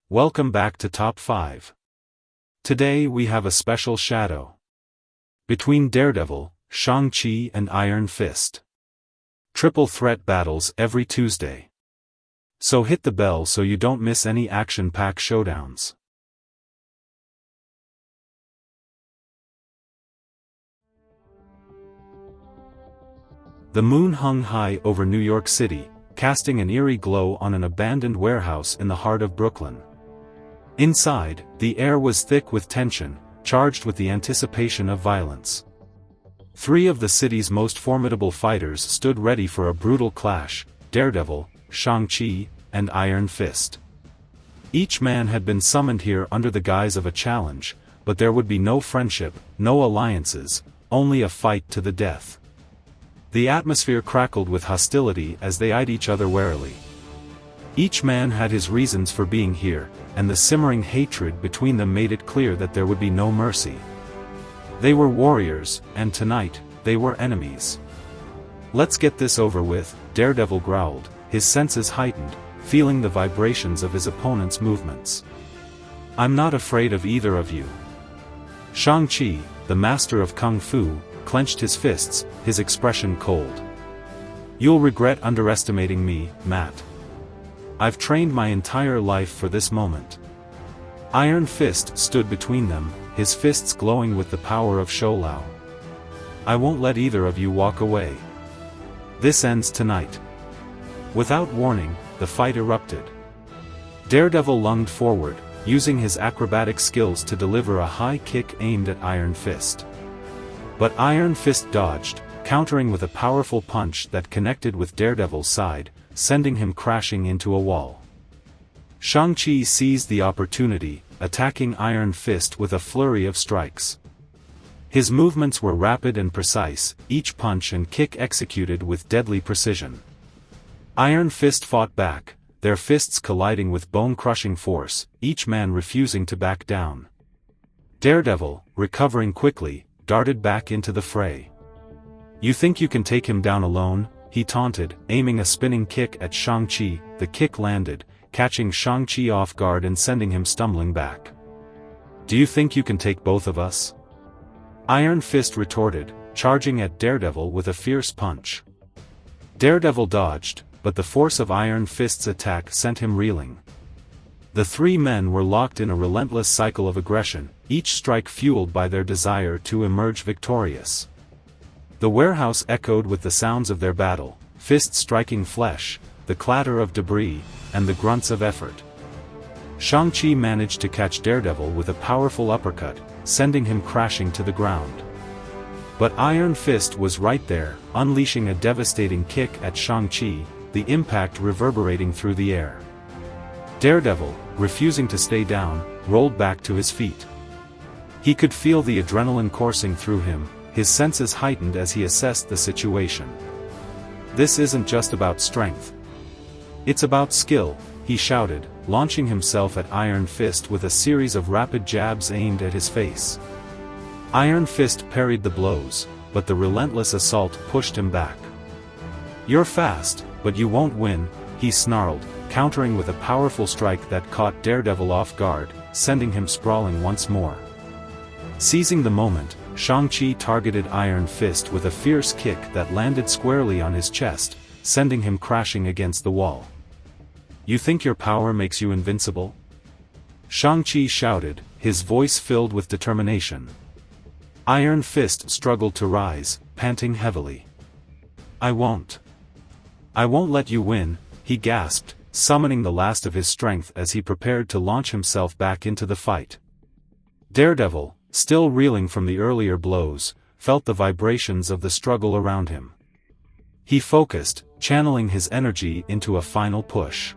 Welcome back to Top 5. Today we have a special shadow between Daredevil, Shang-Chi and Iron Fist. Triple threat battles every Tuesday. So hit the bell so you don't miss any action-packed showdowns. The moon hung high over New York City, casting an eerie glow on an abandoned warehouse in the heart of Brooklyn. Inside, the air was thick with tension, charged with the anticipation of violence. Three of the city's most formidable fighters stood ready for a brutal clash: Daredevil, Shang-Chi, and Iron Fist. Each man had been summoned here under the guise of a challenge, but there would be no friendship, no alliances, only a fight to the death. The atmosphere crackled with hostility as they eyed each other warily. Each man had his reasons for being here, and the simmering hatred between them made it clear that there would be no mercy. They were warriors, and tonight, they were enemies. "Let's get this over with," Daredevil growled, his senses heightened, feeling the vibrations of his opponent's movements. "I'm not afraid of either of you." Shang-Chi, the master of Kung Fu, clenched his fists, his expression cold. "You'll regret underestimating me, Matt. I've trained my entire life for this moment." Iron Fist stood between them, his fists glowing with the power of Showdown. "I won't let either of you walk away. This ends tonight." Without warning, the fight erupted. Daredevil lunged forward, using his acrobatic skills to deliver a high kick aimed at Iron Fist. But Iron Fist dodged, countering with a powerful punch that connected with Daredevil's side, sending him crashing into a wall. Shang-Chi seized the opportunity, attacking Iron Fist with a flurry of strikes. His movements were rapid and precise, each punch and kick executed with deadly precision. Iron Fist fought back, their fists colliding with bone-crushing force, each man refusing to back down. Daredevil, recovering quickly, darted back into the fray. "You think you can take him down alone?" he taunted, aiming a spinning kick at Shang-Chi. The kick landed, catching Shang-Chi off guard and sending him stumbling back. "Do you think you can take both of us?" Iron Fist retorted, charging at Daredevil with a fierce punch. Daredevil dodged, but the force of Iron Fist's attack sent him reeling. The three men were locked in a relentless cycle of aggression, each strike fueled by their desire to emerge victorious. The warehouse echoed with the sounds of their battle, fists striking flesh, the clatter of debris, and the grunts of effort. Shang-Chi managed to catch Daredevil with a powerful uppercut, sending him crashing to the ground. But Iron Fist was right there, unleashing a devastating kick at Shang-Chi, the impact reverberating through the air. Daredevil, refusing to stay down, rolled back to his feet. He could feel the adrenaline coursing through him, his senses heightened as he assessed the situation. "This isn't just about strength. It's about skill," he shouted, launching himself at Iron Fist with a series of rapid jabs aimed at his face. Iron Fist parried the blows, but the relentless assault pushed him back. "You're fast, but you won't win," he snarled, countering with a powerful strike that caught Daredevil off guard, sending him sprawling once more. Seizing the moment, Shang-Chi targeted Iron Fist with a fierce kick that landed squarely on his chest, sending him crashing against the wall. "You think your power makes you invincible?" Shang-Chi shouted, his voice filled with determination. Iron Fist struggled to rise, panting heavily. I won't let you win," he gasped, summoning the last of his strength as he prepared to launch himself back into the fight. Daredevil, still reeling from the earlier blows, felt the vibrations of the struggle around him. He focused, channeling his energy into a final push.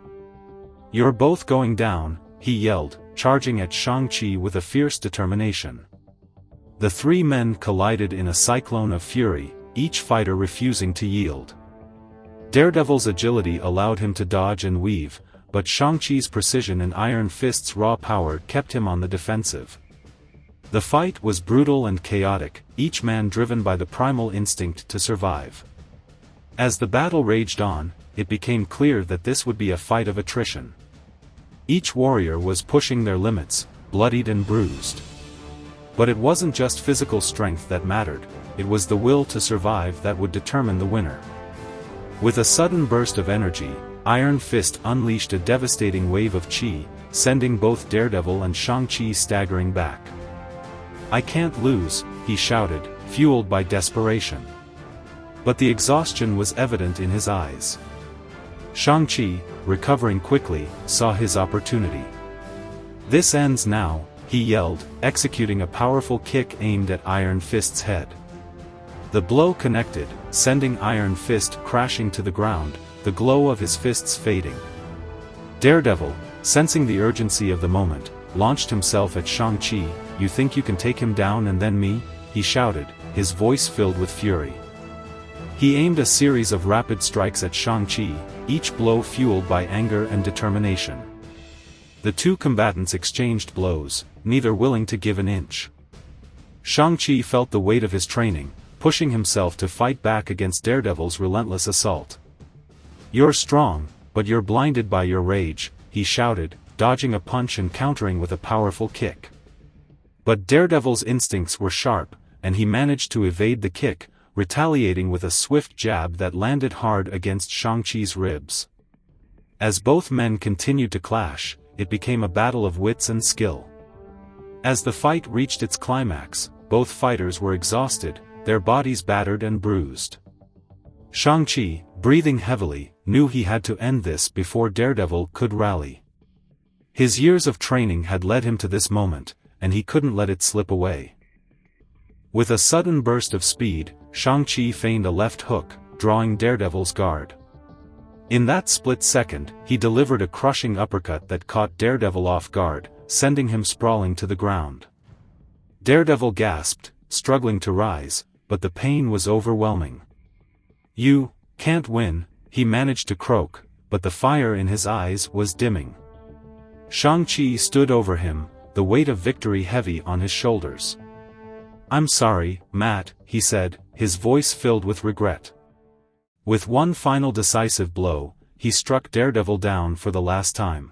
"You're both going down," he yelled, charging at Shang-Chi with a fierce determination. The three men collided in a cyclone of fury, each fighter refusing to yield. Daredevil's agility allowed him to dodge and weave, but Shang-Chi's precision and Iron Fist's raw power kept him on the defensive. The fight was brutal and chaotic, each man driven by the primal instinct to survive. As the battle raged on, it became clear that this would be a fight of attrition. Each warrior was pushing their limits, bloodied and bruised. But it wasn't just physical strength that mattered, it was the will to survive that would determine the winner. With a sudden burst of energy, Iron Fist unleashed a devastating wave of chi, sending both Daredevil and Shang-Chi staggering back. "I can't lose," he shouted, fueled by desperation. But the exhaustion was evident in his eyes. Shang-Chi, recovering quickly, saw his opportunity. "This ends now," he yelled, executing a powerful kick aimed at Iron Fist's head. The blow connected, sending Iron Fist crashing to the ground, the glow of his fists fading. Daredevil, sensing the urgency of the moment, launched himself at Shang-Chi. "You think you can take him down and then me?" he shouted, his voice filled with fury. He aimed a series of rapid strikes at Shang-Chi, each blow fueled by anger and determination. The two combatants exchanged blows, neither willing to give an inch. Shang-Chi felt the weight of his training, pushing himself to fight back against Daredevil's relentless assault. "You're strong, but you're blinded by your rage," he shouted, dodging a punch and countering with a powerful kick. But Daredevil's instincts were sharp, and he managed to evade the kick, retaliating with a swift jab that landed hard against Shang-Chi's ribs. As both men continued to clash, it became a battle of wits and skill. As the fight reached its climax, both fighters were exhausted, their bodies battered and bruised. Shang-Chi, breathing heavily, knew he had to end this before Daredevil could rally. His years of training had led him to this moment, and he couldn't let it slip away. With a sudden burst of speed, Shang-Chi feigned a left hook, drawing Daredevil's guard. In that split second, he delivered a crushing uppercut that caught Daredevil off guard, sending him sprawling to the ground. Daredevil gasped, struggling to rise, but the pain was overwhelming. "You can't win," he managed to croak, but the fire in his eyes was dimming. Shang-Chi stood over him, the weight of victory heavy on his shoulders. "I'm sorry, Matt," he said, his voice filled with regret. With one final decisive blow, he struck Daredevil down for the last time.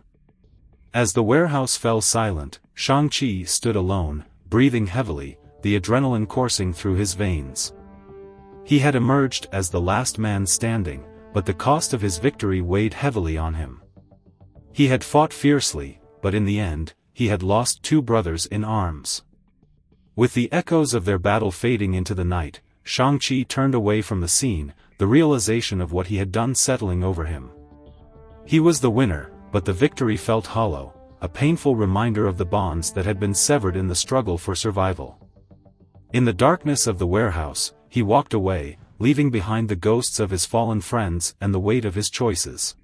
As the warehouse fell silent, Shang-Chi stood alone, breathing heavily, the adrenaline coursing through his veins. He had emerged as the last man standing, but the cost of his victory weighed heavily on him. He had fought fiercely, but in the end, he had lost two brothers in arms. With the echoes of their battle fading into the night, Shang-Chi turned away from the scene, the realization of what he had done settling over him. He was the winner, but the victory felt hollow, a painful reminder of the bonds that had been severed in the struggle for survival. In the darkness of the warehouse, he walked away, leaving behind the ghosts of his fallen friends and the weight of his choices.